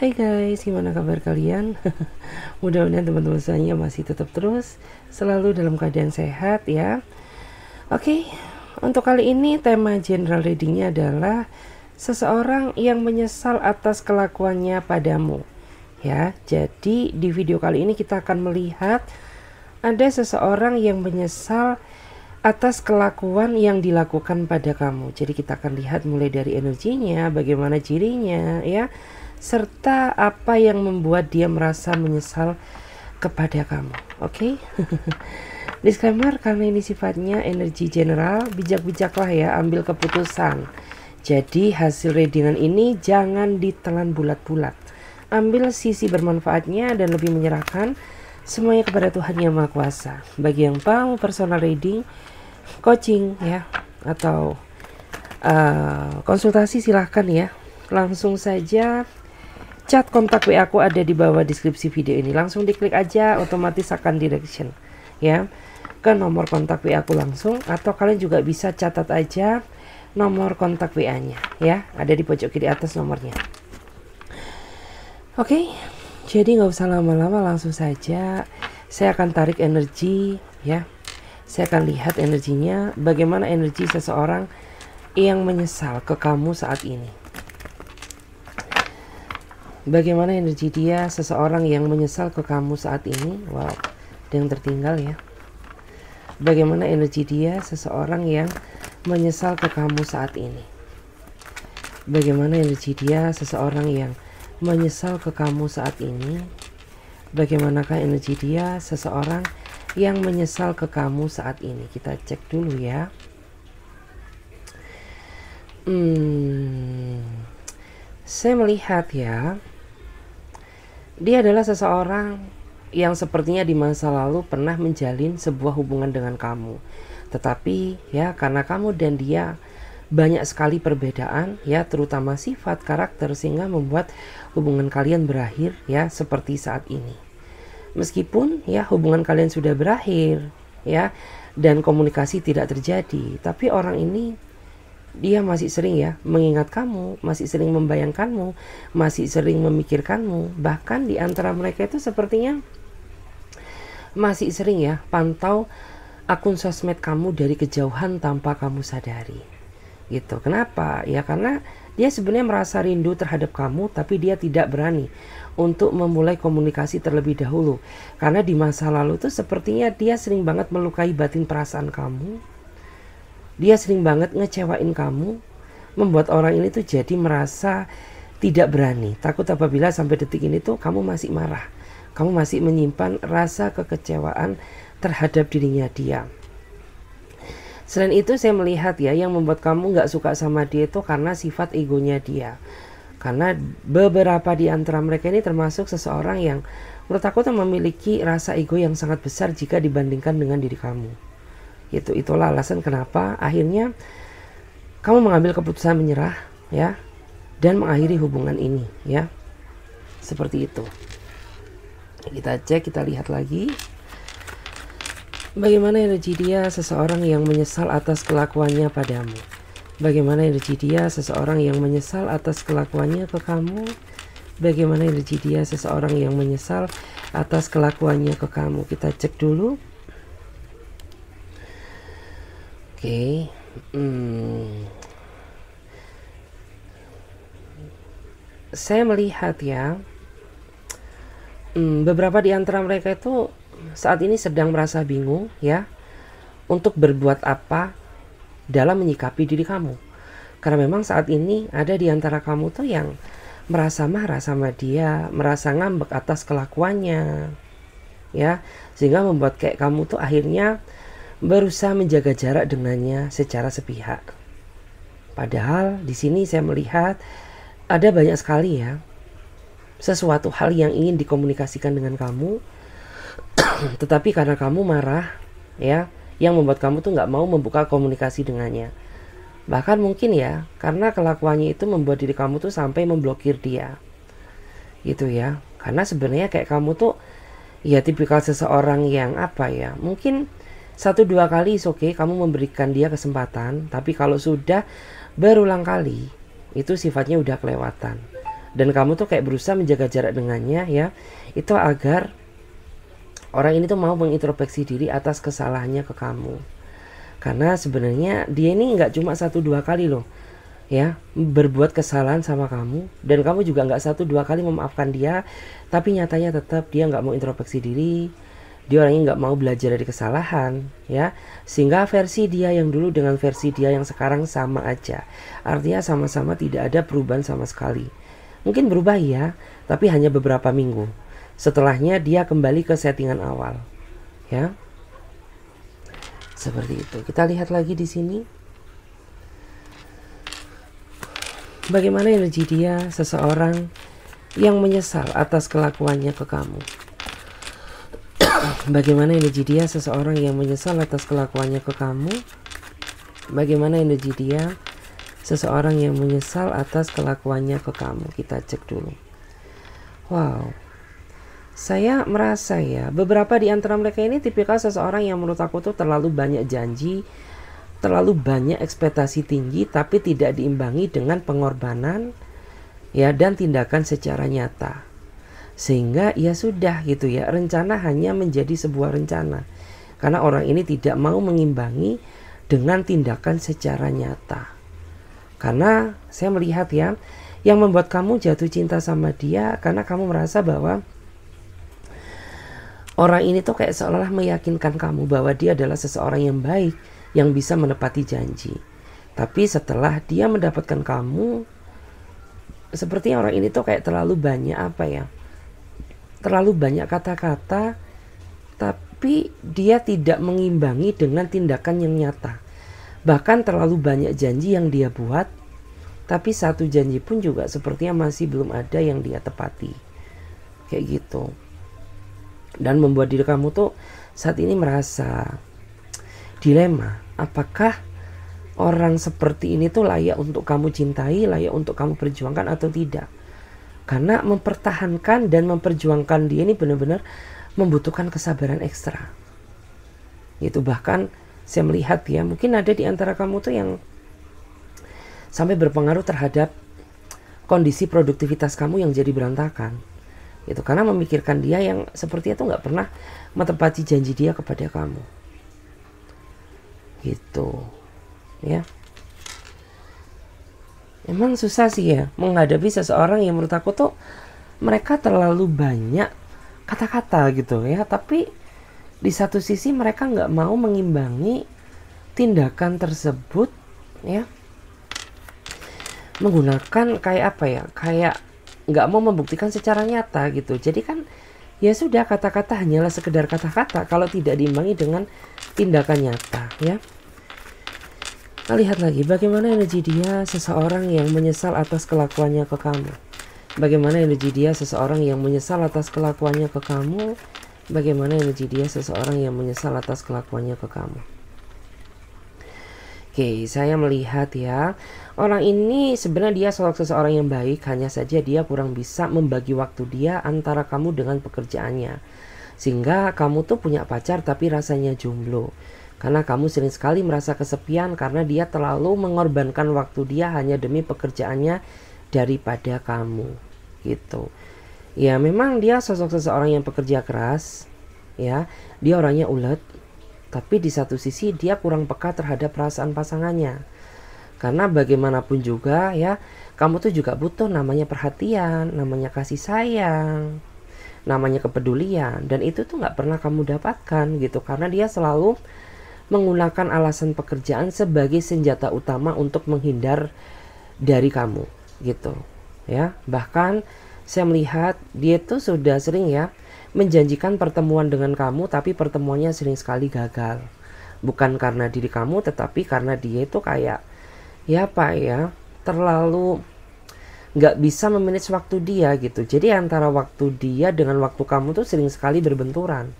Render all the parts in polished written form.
Hai guys, gimana kabar kalian? Mudah-mudahan teman-teman semuanya masih tetap terus selalu dalam keadaan sehat ya. Oke, untuk kali ini tema general readingnya adalah seseorang yang menyesal atas kelakuannya padamu. Ya, jadi di video kali ini kita akan melihat ada seseorang yang menyesal atas kelakuan yang dilakukan pada kamu. Jadi kita akan lihat mulai dari energinya, bagaimana cirinya ya, serta apa yang membuat dia merasa menyesal kepada kamu. Oke. Disclaimer, karena ini sifatnya energi general, bijak-bijaklah ya ambil keputusan. Jadi hasil readingan ini jangan ditelan bulat-bulat. Ambil sisi bermanfaatnya dan lebih menyerahkan semuanya kepada Tuhan Yang Maha Kuasa. Bagi yang mau personal reading, coaching ya, atau konsultasi, silahkan ya. Langsung saja chat kontak WA aku ada di bawah deskripsi video ini. Langsung diklik aja, otomatis akan direction ya ke nomor kontak WA aku langsung, atau kalian juga bisa catat aja nomor kontak WA-nya ya, ada di pojok kiri atas nomornya. Oke, jadi nggak usah lama-lama, langsung saja saya akan tarik energi ya. Saya akan lihat energinya, bagaimana energi seseorang yang menyesal ke kamu saat ini. Bagaimana energi dia, seseorang yang menyesal ke kamu saat ini. Wow, ada yang tertinggal ya. Bagaimana energi dia, seseorang yang menyesal ke kamu saat ini. Bagaimana energi dia, seseorang yang menyesal ke kamu saat ini. Bagaimanakah energi dia, seseorang yang menyesal ke kamu saat ini. Kita cek dulu ya. Saya melihat ya, dia adalah seseorang yang sepertinya di masa lalu pernah menjalin sebuah hubungan dengan kamu. Tetapi ya, karena kamu dan dia banyak sekali perbedaan ya, terutama sifat, karakter, sehingga membuat hubungan kalian berakhir ya seperti saat ini. Meskipun ya hubungan kalian sudah berakhir ya, dan komunikasi tidak terjadi, tapi orang ini dia masih sering ya mengingat kamu, masih sering membayangkanmu, masih sering memikirkanmu. Bahkan di antara mereka itu sepertinya masih sering ya pantau akun sosmed kamu dari kejauhan tanpa kamu sadari gitu. Kenapa? Ya karena dia sebenarnya merasa rindu terhadap kamu, tapi dia tidak berani untuk memulai komunikasi terlebih dahulu. Karena di masa lalu tuh sepertinya dia sering banget melukai batin perasaan kamu. Dia sering banget ngecewain kamu, membuat orang ini tuh jadi merasa tidak berani. Takut apabila sampai detik ini tuh kamu masih marah, kamu masih menyimpan rasa kekecewaan terhadap dirinya dia. Selain itu saya melihat ya, yang membuat kamu gak suka sama dia itu karena sifat egonya dia. Karena beberapa di antara mereka ini termasuk seseorang yang menurut aku tuh memiliki rasa ego yang sangat besar jika dibandingkan dengan diri kamu. Itulah alasan kenapa akhirnya kamu mengambil keputusan menyerah ya, dan mengakhiri hubungan ini ya. Seperti itu. Kita cek, kita lihat lagi. Bagaimana energi dia, seseorang yang menyesal atas kelakuannya padamu. Bagaimana energi dia, seseorang yang menyesal atas kelakuannya ke kamu. Bagaimana energi dia, seseorang yang menyesal atas kelakuannya ke kamu. Kita cek dulu. Oke. Saya melihat ya, beberapa di antara mereka itu saat ini sedang merasa bingung ya untuk berbuat apa dalam menyikapi diri kamu. Karena memang saat ini ada di antara kamu tuh yang merasa marah sama dia, merasa ngambek atas kelakuannya ya, sehingga membuat kayak kamu tuh akhirnya berusaha menjaga jarak dengannya secara sepihak. Padahal di sini saya melihat ada banyak sekali ya sesuatu hal yang ingin dikomunikasikan dengan kamu, tetapi karena kamu marah ya, yang membuat kamu tuh nggak mau membuka komunikasi dengannya. Bahkan mungkin ya karena kelakuannya itu membuat diri kamu tuh sampai memblokir dia gitu ya. Karena sebenarnya kayak kamu tuh ya tipikal seseorang yang apa ya, mungkin 1-2 kali oke, kamu memberikan dia kesempatan, tapi kalau sudah berulang kali itu sifatnya udah kelewatan. dan kamu tuh kayak berusaha menjaga jarak dengannya ya, itu agar orang ini tuh mau mengintrospeksi diri atas kesalahannya ke kamu. Karena sebenarnya dia ini nggak cuma 1-2 kali loh ya berbuat kesalahan sama kamu, dan kamu juga nggak 1-2 kali memaafkan dia, tapi nyatanya tetap dia nggak mau introspeksi diri, dia orangnya nggak mau belajar dari kesalahan ya, sehingga versi dia yang dulu dengan versi dia yang sekarang sama aja, artinya sama-sama tidak ada perubahan sama sekali. Mungkin berubah ya, tapi hanya beberapa minggu, setelahnya dia kembali ke settingan awal ya. Seperti itu. Kita lihat lagi di sini. Bagaimana energi dia, seseorang yang menyesal atas kelakuannya ke kamu. Bagaimana energi dia, seseorang yang menyesal atas kelakuannya ke kamu. Bagaimana energi dia, seseorang yang menyesal atas kelakuannya ke kamu. Kita cek dulu. Wow. Saya merasa ya, beberapa di antara mereka ini tipikal seseorang yang menurut aku tuh terlalu banyak janji, terlalu banyak ekspektasi tinggi, tapi tidak diimbangi dengan pengorbanan ya dan tindakan secara nyata. Sehingga ya sudah gitu ya, rencana hanya menjadi sebuah rencana. Karena orang ini tidak mau mengimbangi dengan tindakan secara nyata. Karena saya melihat ya, yang membuat kamu jatuh cinta sama dia karena kamu merasa bahwa orang ini tuh kayak seolah-olah meyakinkan kamu bahwa dia adalah seseorang yang baik, yang bisa menepati janji. Tapi setelah dia mendapatkan kamu, sepertinya orang ini tuh kayak terlalu banyak terlalu banyak kata-kata, tapi dia tidak mengimbangi dengan tindakan yang nyata. Bahkan terlalu banyak janji yang dia buat, tapi satu janji pun juga sepertinya masih belum ada yang dia tepati. Kayak gitu. Dan membuat diri kamu tuh saat ini merasa dilema. Apakah orang seperti ini tuh layak untuk kamu cintai, layak untuk kamu perjuangkan atau tidak? Karena mempertahankan dan memperjuangkan dia ini benar-benar membutuhkan kesabaran ekstra. Itu bahkan saya melihat ya, mungkin ada di antara kamu tuh yang sampai berpengaruh terhadap kondisi produktivitas kamu yang jadi berantakan. Itu karena memikirkan dia yang sepertinya tuh nggak pernah menepati janji dia kepada kamu. Gitu ya. Emang susah sih ya menghadapi seseorang yang menurut aku tuh mereka terlalu banyak kata-kata gitu ya, tapi di satu sisi mereka nggak mau mengimbangi tindakan tersebut ya, menggunakan kayak apa ya, kayak nggak mau membuktikan secara nyata gitu. Jadi kan ya sudah, kata-kata hanyalah sekedar kata-kata kalau tidak diimbangi dengan tindakan nyata ya. Kita lihat lagi bagaimana energi dia, seseorang yang menyesal atas kelakuannya ke kamu. Bagaimana energi dia, seseorang yang menyesal atas kelakuannya ke kamu. Bagaimana energi dia, seseorang yang menyesal atas kelakuannya ke kamu. Oke, saya melihat ya, orang ini sebenarnya dia seseorang yang baik, hanya saja dia kurang bisa membagi waktu dia antara kamu dengan pekerjaannya. Sehingga kamu tuh punya pacar tapi rasanya jomblo. Karena kamu sering sekali merasa kesepian karena dia terlalu mengorbankan waktu dia hanya demi pekerjaannya daripada kamu. Gitu. Ya memang dia sosok seseorang yang pekerja keras, ya. Dia orangnya ulet. Tapi di satu sisi dia kurang peka terhadap perasaan pasangannya. Karena bagaimanapun juga ya, kamu tuh juga butuh namanya perhatian, namanya kasih sayang, namanya kepedulian. Dan itu tuh gak pernah kamu dapatkan gitu. Karena dia selalu menggunakan alasan pekerjaan sebagai senjata utama untuk menghindar dari kamu gitu ya. Bahkan saya melihat dia tuh sudah sering ya menjanjikan pertemuan dengan kamu, tapi pertemuannya sering sekali gagal. Bukan karena diri kamu, tetapi karena dia itu kayak ya apa ya, terlalu nggak bisa memanage waktu dia gitu. Jadi antara waktu dia dengan waktu kamu tuh sering sekali berbenturan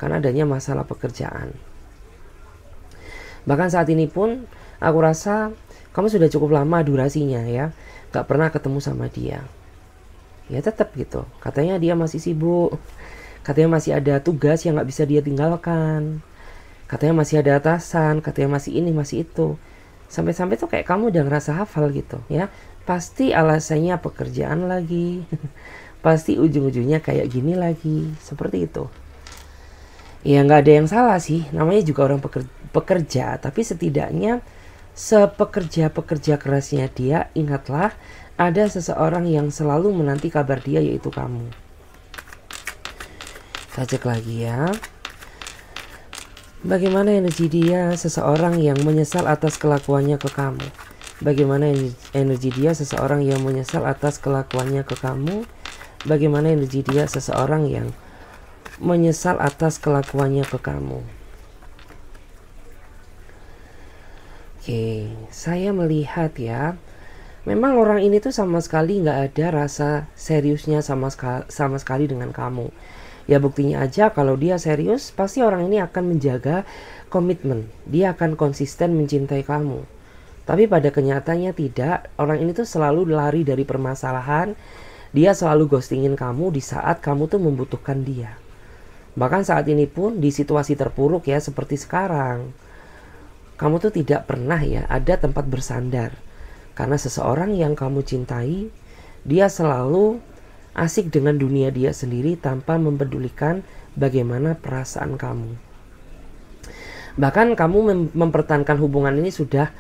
karena adanya masalah pekerjaan. Bahkan saat ini pun aku rasa kamu sudah cukup lama durasinya ya nggak pernah ketemu sama dia. Ya tetap gitu, katanya dia masih sibuk, katanya masih ada tugas yang gak bisa dia tinggalkan, katanya masih ada atasan, katanya masih ini masih itu. Sampai-sampai tuh kayak kamu udah ngerasa hafal gitu ya, pasti alasannya pekerjaan lagi. Pasti ujung-ujungnya kayak gini lagi, seperti itu. Ya nggak ada yang salah sih, namanya juga orang pekerja, tapi setidaknya sepekerja-pekerja kerasnya dia, ingatlah ada seseorang yang selalu menanti kabar dia, yaitu kamu. Kita cek lagi ya. Bagaimana energi dia, seseorang yang menyesal atas kelakuannya ke kamu? Bagaimana energi dia, seseorang yang menyesal atas kelakuannya ke kamu? Bagaimana energi dia, seseorang yang menyesal atas kelakuannya ke kamu? Oke, saya melihat ya, memang orang ini tuh sama sekali nggak ada rasa seriusnya sama sekali dengan kamu. Ya buktinya aja kalau dia serius, pasti orang ini akan menjaga komitmen. Dia akan konsisten mencintai kamu. Tapi pada kenyataannya tidak, orang ini tuh selalu lari dari permasalahan. Dia selalu ghostingin kamu di saat kamu tuh membutuhkan dia. Bahkan saat ini pun di situasi terpuruk ya seperti sekarang, kamu tuh tidak pernah ya ada tempat bersandar. Karena seseorang yang kamu cintai, dia selalu asik dengan dunia dia sendiri tanpa mempedulikan bagaimana perasaan kamu. Bahkan kamu mempertahankan hubungan ini sudah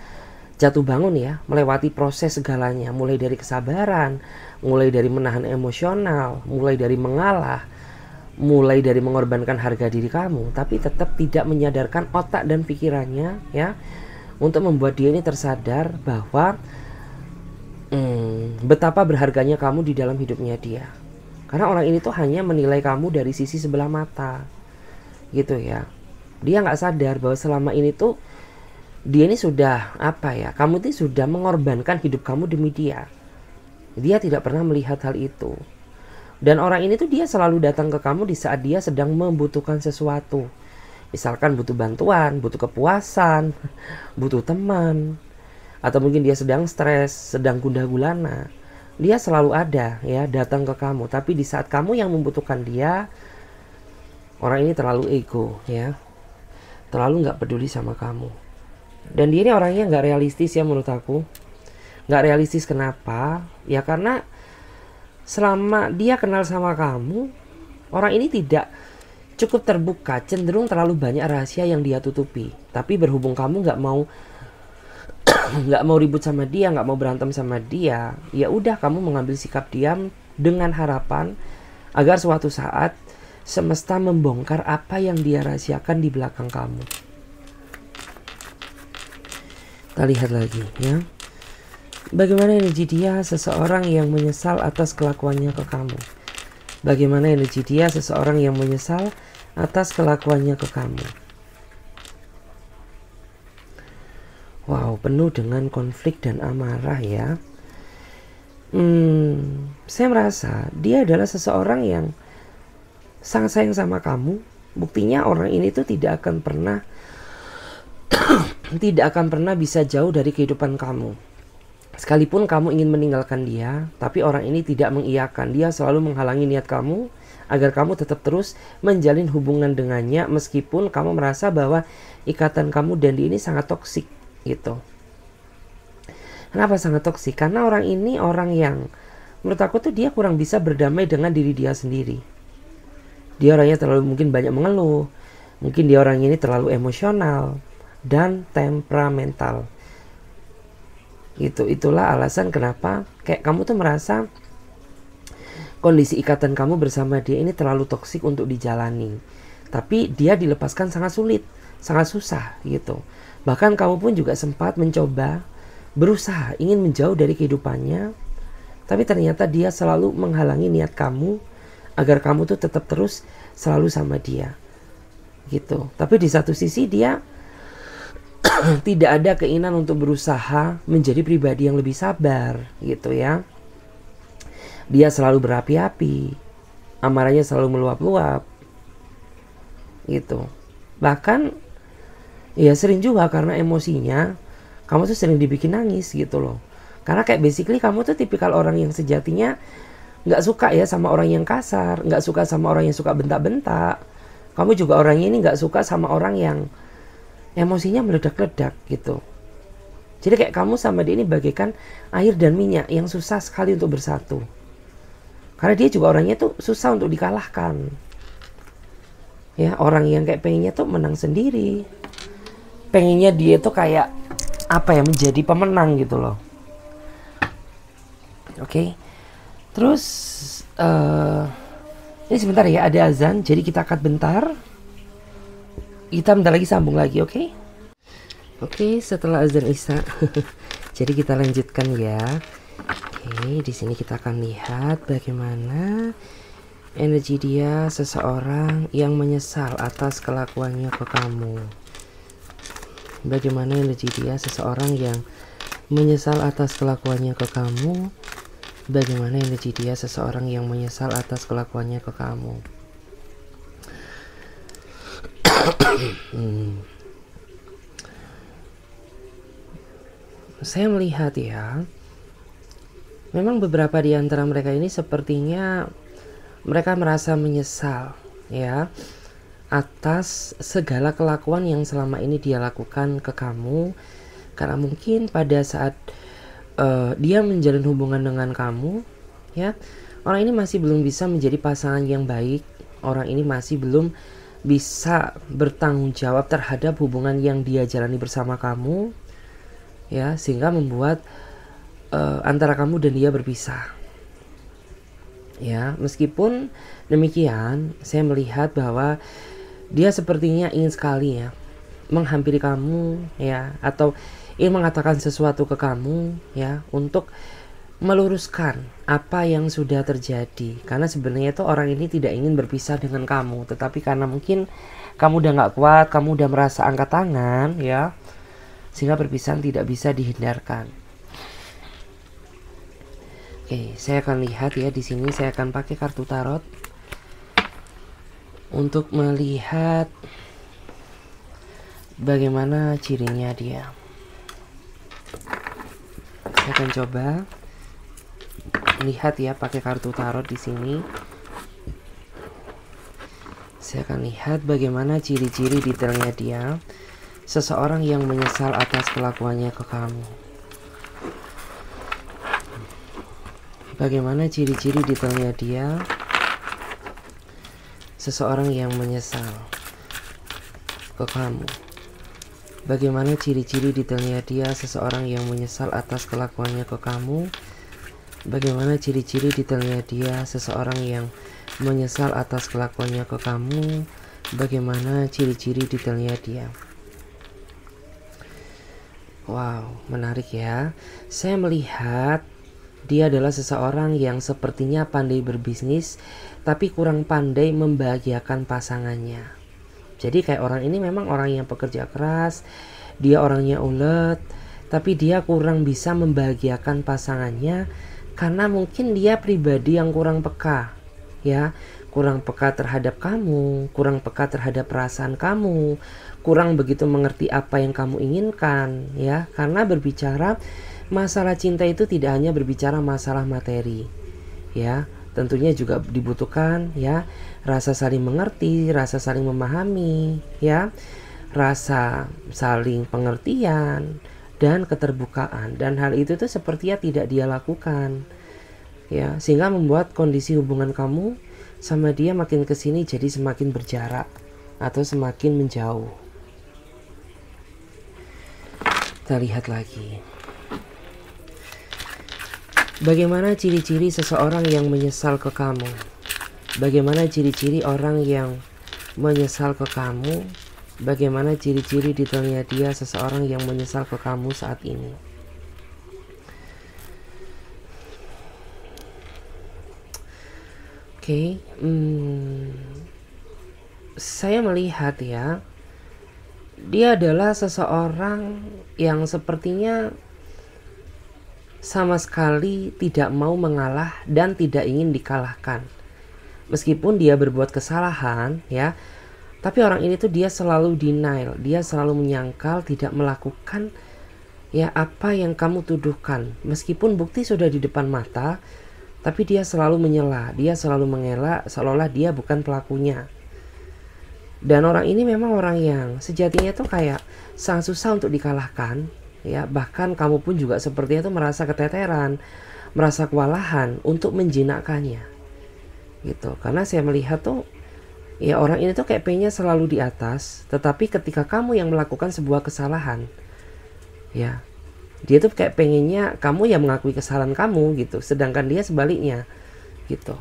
jatuh bangun ya, melewati proses segalanya, mulai dari kesabaran, mulai dari menahan emosional, mulai dari mengalah, mulai dari mengorbankan harga diri kamu, tapi tetap tidak menyadarkan otak dan pikirannya ya, untuk membuat dia ini tersadar bahwa betapa berharganya kamu di dalam hidupnya dia. Karena orang ini tuh hanya menilai kamu dari sisi sebelah mata gitu ya. Dia nggak sadar bahwa selama ini tuh dia ini sudah kamu itu sudah mengorbankan hidup kamu demi dia. Dia tidak pernah melihat hal itu. Dan orang ini tuh dia selalu datang ke kamu di saat dia sedang membutuhkan sesuatu. Misalkan butuh bantuan, butuh kepuasan, butuh teman, atau mungkin dia sedang stres, sedang gundah gulana. Dia selalu ada ya, datang ke kamu. Tapi di saat kamu yang membutuhkan dia, orang ini terlalu ego ya, terlalu nggak peduli sama kamu. Dan dia ini orangnya nggak realistis ya menurut aku. Nggak realistis kenapa? Ya karena selama dia kenal sama kamu, orang ini tidak cukup terbuka, cenderung terlalu banyak rahasia yang dia tutupi. Tapi berhubung kamu nggak mau ribut sama dia, nggak mau berantem sama dia, ya udah kamu mengambil sikap diam dengan harapan agar suatu saat semesta membongkar apa yang dia rahasiakan di belakang kamu. Kita lihat lagi ya. Bagaimana energi dia, seseorang yang menyesal atas kelakuannya ke kamu? Bagaimana energi dia, seseorang yang menyesal atas kelakuannya ke kamu? Wow, penuh dengan konflik dan amarah ya. Saya merasa dia adalah seseorang yang sangat sayang sama kamu. Buktinya orang ini tuh tidak akan pernah bisa jauh dari kehidupan kamu. Sekalipun kamu ingin meninggalkan dia, tapi orang ini tidak mengiyakan. Dia selalu menghalangi niat kamu agar kamu tetap terus menjalin hubungan dengannya, meskipun kamu merasa bahwa ikatan kamu dan dia ini sangat toksik gitu. Kenapa sangat toksik? Karena orang ini orang yang menurut aku tuh dia kurang bisa berdamai dengan diri dia sendiri. Dia orangnya terlalu mungkin banyak mengeluh, mungkin dia orang ini terlalu emosional dan temperamental. Itulah alasan kenapa kayak kamu tuh merasa kondisi ikatan kamu bersama dia ini terlalu toksik untuk dijalani. Tapi dia dilepaskan sangat sulit, sangat susah gitu. Bahkan kamu pun juga sempat mencoba berusaha ingin menjauh dari kehidupannya, tapi ternyata dia selalu menghalangi niat kamu agar kamu tuh tetap terus selalu sama dia gitu. Tapi di satu sisi dia tidak ada keinginan untuk berusaha menjadi pribadi yang lebih sabar gitu ya. Dia selalu berapi-api, amarahnya selalu meluap-luap gitu. Bahkan ya sering juga karena emosinya kamu tuh sering dibikin nangis gitu loh. Karena kayak basically kamu tuh tipikal orang yang sejatinya gak suka ya sama orang yang kasar, gak suka sama orang yang suka bentak-bentak. Kamu juga orangnya ini gak suka sama orang yang emosinya meledak-ledak gitu. Jadi kayak kamu sama dia ini bagaikan air dan minyak yang susah sekali untuk bersatu. Karena dia juga orangnya tuh susah untuk dikalahkan. Ya, orang yang kayak pengennya tuh menang sendiri. Pengennya dia tuh kayak apa ya, menjadi pemenang gitu loh. Oke. Terus ini sebentar ya, ada azan, jadi kita angkat bentar. Kita bentar lagi sambung lagi, oke? Oke, setelah azan Isya. Jadi kita lanjutkan ya. Oke, di sini kita akan lihat bagaimana energi dia seseorang yang menyesal atas kelakuannya ke kamu. Bagaimana energi dia seseorang yang menyesal atas kelakuannya ke kamu. Bagaimana energi dia seseorang yang menyesal atas kelakuannya ke kamu. Saya melihat ya, memang beberapa di antara mereka ini sepertinya mereka merasa menyesal ya atas segala kelakuan yang selama ini dia lakukan ke kamu, karena mungkin pada saat dia menjalin hubungan dengan kamu ya, orang ini masih belum bisa menjadi pasangan yang baik. Orang ini masih belum bisa bertanggung jawab terhadap hubungan yang dia jalani bersama kamu ya, sehingga membuat antara kamu dan dia berpisah ya. Meskipun demikian, saya melihat bahwa dia sepertinya ingin sekali ya menghampiri kamu ya, atau ingin mengatakan sesuatu ke kamu ya, untuk meluruskan apa yang sudah terjadi. Karena sebenarnya tuh orang ini tidak ingin berpisah dengan kamu, tetapi karena mungkin kamu udah gak kuat, kamu udah merasa angkat tangan ya, sehingga perpisahan tidak bisa dihindarkan. Oke, saya akan lihat ya, di sini saya akan pakai kartu tarot untuk melihat bagaimana cirinya dia. Saya akan coba lihat ya pakai kartu tarot di sini. Saya akan lihat bagaimana ciri-ciri detailnya dia, seseorang yang menyesal atas kelakuannya ke kamu. Bagaimana ciri-ciri detailnya dia, seseorang yang menyesal ke kamu. Bagaimana ciri-ciri detailnya dia, seseorang yang menyesal atas kelakuannya ke kamu. Bagaimana ciri-ciri detailnya dia, seseorang yang menyesal atas kelakuannya ke kamu. Bagaimana ciri-ciri detailnya dia. Wow, menarik ya. Saya melihat dia adalah seseorang yang sepertinya pandai berbisnis, tapi kurang pandai membahagiakan pasangannya. Jadi kayak orang ini memang orang yang pekerja keras, dia orangnya ulet, tapi dia kurang bisa membahagiakan pasangannya karena mungkin dia pribadi yang kurang peka ya, kurang peka terhadap kamu, kurang peka terhadap perasaan kamu, kurang begitu mengerti apa yang kamu inginkan ya. Karena berbicara masalah cinta itu tidak hanya berbicara masalah materi ya, tentunya juga dibutuhkan ya rasa saling mengerti, rasa saling memahami ya, rasa saling pengertian dan keterbukaan. Dan hal itu tuh sepertinya tidak dia lakukan ya, sehingga membuat kondisi hubungan kamu sama dia makin kesini jadi semakin berjarak atau semakin menjauh. Kita lihat lagi. Bagaimana ciri-ciri seseorang yang menyesal ke kamu? Bagaimana ciri-ciri orang yang menyesal ke kamu? Bagaimana ciri-ciri detailnya dia, seseorang yang menyesal ke kamu saat ini? Oke, saya melihat ya, dia adalah seseorang yang sepertinya sama sekali tidak mau mengalah dan tidak ingin dikalahkan. Meskipun dia berbuat kesalahan ya, tapi orang ini tuh dia selalu denial, dia selalu menyangkal, tidak melakukan ya apa yang kamu tuduhkan. Meskipun bukti sudah di depan mata, tapi dia selalu menyela, dia selalu mengelak seolah-olah dia bukan pelakunya. Dan orang ini memang orang yang sejatinya tuh kayak sangat susah untuk dikalahkan ya. Bahkan kamu pun juga sepertinya tuh merasa keteteran, merasa kewalahan untuk menjinakkannya gitu. Karena saya melihat tuh ya orang ini tuh kayak pengennya selalu di atas, tetapi ketika kamu yang melakukan sebuah kesalahan, ya dia tuh kayak pengennya kamu yang mengakui kesalahan kamu gitu, sedangkan dia sebaliknya gitu.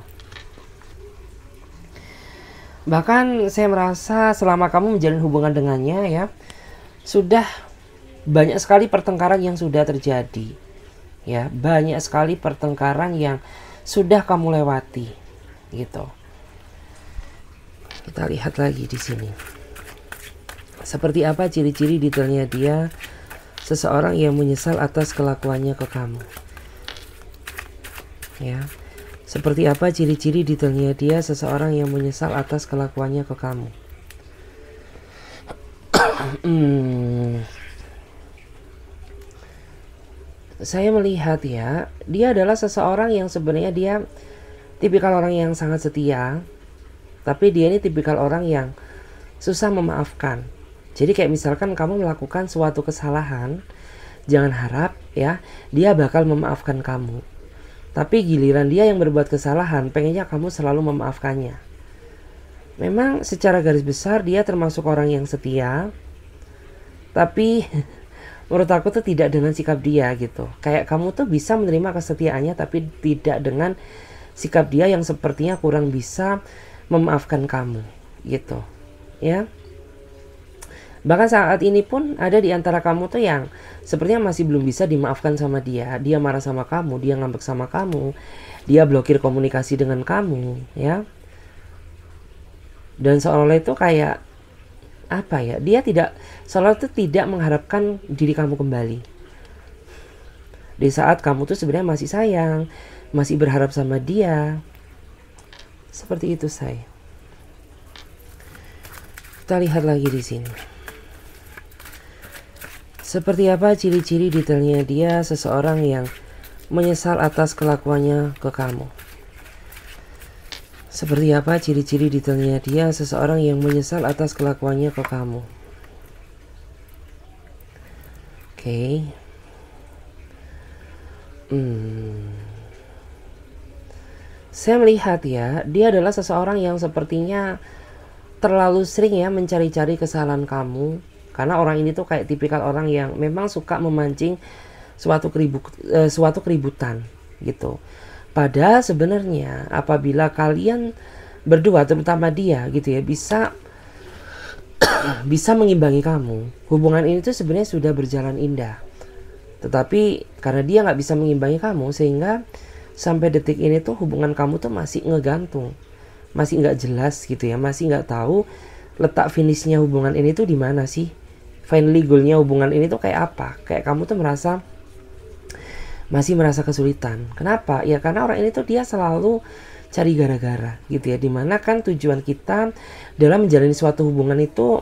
Bahkan saya merasa selama kamu menjalin hubungan dengannya ya, sudah banyak sekali pertengkaran yang sudah terjadi. Ya, banyak sekali pertengkaran yang sudah kamu lewati gitu. Kita lihat lagi di sini. Seperti apa ciri-ciri detailnya dia seseorang yang menyesal atas kelakuannya ke kamu. Ya. Seperti apa ciri-ciri detailnya dia seseorang yang menyesal atas kelakuannya ke kamu. Saya melihat ya, dia adalah seseorang yang sebenarnya dia tipikal orang yang sangat setia, tapi dia ini tipikal orang yang susah memaafkan. Jadi kayak misalkan kamu melakukan suatu kesalahan, jangan harap ya dia bakal memaafkan kamu. Tapi giliran dia yang berbuat kesalahan, pengennya kamu selalu memaafkannya. Memang secara garis besar dia termasuk orang yang setia, tapi menurut aku tuh tidak dengan sikap dia gitu. Kayak kamu tuh bisa menerima kesetiaannya, tapi tidak dengan sikap dia yang sepertinya kurang bisa memaafkan kamu gitu ya. Bahkan saat ini pun ada di antara kamu tuh yang sepertinya masih belum bisa dimaafkan sama dia. Dia marah sama kamu, dia ngambek sama kamu, dia blokir komunikasi dengan kamu ya. Dan seolah-olah itu kayak apa ya, dia tidak, seolah itu tidak mengharapkan diri kamu kembali. Di saat kamu tuh sebenarnya masih sayang, masih berharap sama dia. Seperti itu saya. Kita lihat lagi di sini. Seperti apa ciri-ciri detailnya dia seseorang yang menyesal atas kelakuannya ke kamu. Seperti apa ciri-ciri detailnya dia seseorang yang menyesal atas kelakuannya ke kamu. Oke. Saya melihat ya, dia adalah seseorang yang sepertinya terlalu sering ya mencari-cari kesalahan kamu. Karena orang ini tuh kayak tipikal orang yang memang suka memancing suatu keributan gitu. Padahal sebenarnya apabila kalian berdua, terutama dia gitu ya, bisa mengimbangi kamu, hubungan ini tuh sebenarnya sudah berjalan indah. Tetapi karena dia nggak bisa mengimbangi kamu, sehingga sampai detik ini tuh hubungan kamu tuh masih ngegantung, masih nggak jelas gitu ya, masih nggak tahu letak finishnya hubungan ini tuh di mana sih. Finally goalnya hubungan ini tuh kayak apa? Kayak kamu tuh masih merasa kesulitan. Kenapa? Ya karena orang ini tuh dia selalu cari gara-gara gitu ya. Dimana kan tujuan kita dalam menjalani suatu hubungan itu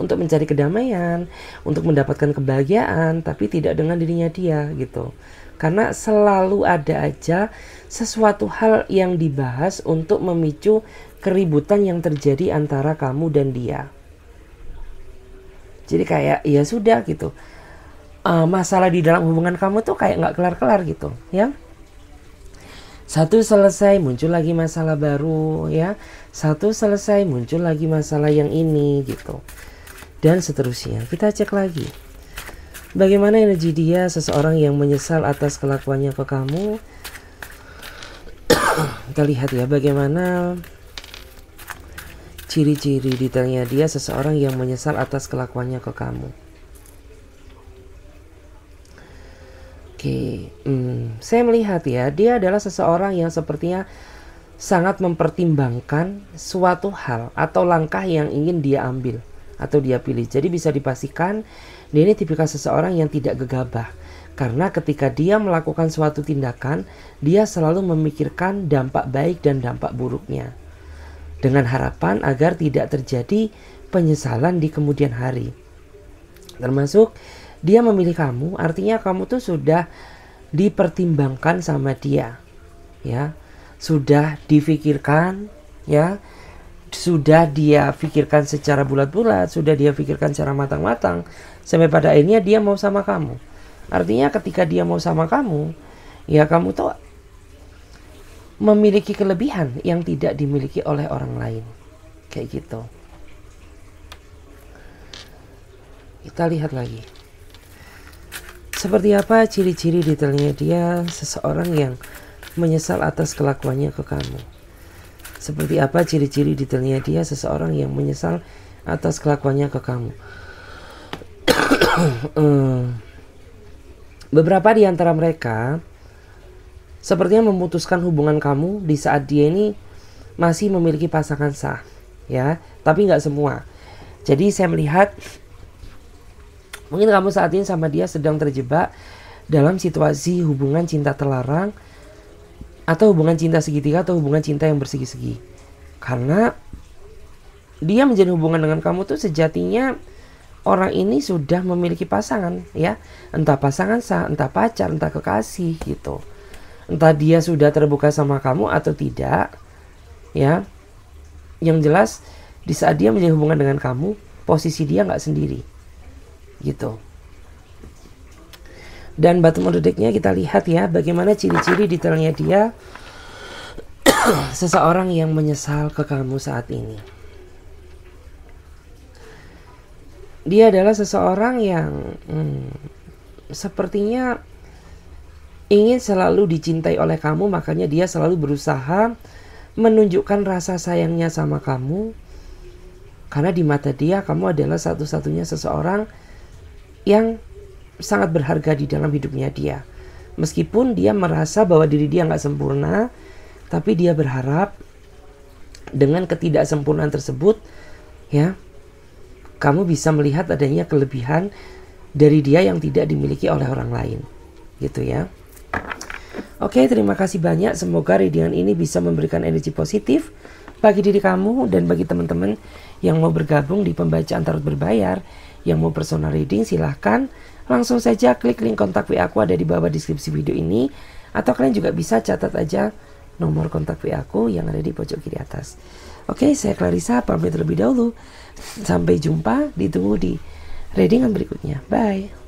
untuk mencari kedamaian, untuk mendapatkan kebahagiaan, tapi tidak dengan dirinya dia gitu. Karena selalu ada aja sesuatu hal yang dibahas untuk memicu keributan yang terjadi antara kamu dan dia. Jadi kayak ya sudah gitu, masalah di dalam hubungan kamu tuh kayak nggak kelar-kelar gitu ya. Satu selesai muncul lagi masalah baru ya, satu selesai muncul lagi masalah yang ini gitu, dan seterusnya. Kita cek lagi bagaimana energi dia seseorang yang menyesal atas kelakuannya ke kamu. Kita lihat ya bagaimana ciri-ciri detailnya dia seseorang yang menyesal atas kelakuannya ke kamu. Oke, saya melihat ya, dia adalah seseorang yang sepertinya sangat mempertimbangkan suatu hal atau langkah yang ingin dia ambil atau dia pilih. Jadi bisa dipastikan dia ini tipikal seseorang yang tidak gegabah. Karena ketika dia melakukan suatu tindakan, dia selalu memikirkan dampak baik dan dampak buruknya, dengan harapan agar tidak terjadi penyesalan di kemudian hari. Termasuk dia memilih kamu, artinya kamu tuh sudah dipertimbangkan sama dia ya, sudah difikirkan ya, sudah dia pikirkan secara bulat-bulat, sudah dia pikirkan secara matang-matang, sampai pada akhirnya dia mau sama kamu. Artinya ketika dia mau sama kamu, ya kamu tuh memiliki kelebihan yang tidak dimiliki oleh orang lain. Kayak gitu. Kita lihat lagi. Seperti apa ciri-ciri detailnya dia seseorang yang menyesal atas kelakuannya ke kamu? Seperti apa ciri-ciri detailnya dia seseorang yang menyesal atas kelakuannya ke kamu? Beberapa di antara mereka sepertinya memutuskan hubungan kamu di saat dia ini masih memiliki pasangan sah, ya. Tapi nggak semua. Jadi saya melihat mungkin kamu saat ini sama dia sedang terjebak dalam situasi hubungan cinta terlarang, atau hubungan cinta segitiga, atau hubungan cinta yang bersegi-segi. Karena dia menjalin hubungan dengan kamu tuh sejatinya orang ini sudah memiliki pasangan, ya. Entah pasangan sah, entah pacar, entah kekasih gitu. Entah dia sudah terbuka sama kamu atau tidak, ya. Yang jelas di saat dia menjalin hubungan dengan kamu, posisi dia nggak sendiri gitu. Dan bottom of the deck-nya kita lihat ya, bagaimana ciri-ciri detailnya dia seseorang yang menyesal ke kamu saat ini. Dia adalah seseorang yang sepertinya ingin selalu dicintai oleh kamu, makanya dia selalu berusaha menunjukkan rasa sayangnya sama kamu. Karena di mata dia, kamu adalah satu-satunya seseorang yang sangat berharga di dalam hidupnya dia. Meskipun dia merasa bahwa diri dia nggak sempurna, tapi dia berharap dengan ketidaksempurnaan tersebut, ya, kamu bisa melihat adanya kelebihan dari dia yang tidak dimiliki oleh orang lain, gitu ya. Oke, terima kasih banyak. Semoga readingan ini bisa memberikan energi positif bagi diri kamu dan bagi teman-teman yang mau bergabung di pembacaan tarot berbayar. Yang mau personal reading silahkan langsung saja klik link kontak WA aku ada di bawah deskripsi video ini, atau kalian juga bisa catat aja nomor kontak WA aku yang ada di pojok kiri atas. Oke, saya Clarissa pamit terlebih dahulu. Sampai jumpa, ditunggu di readingan berikutnya. Bye.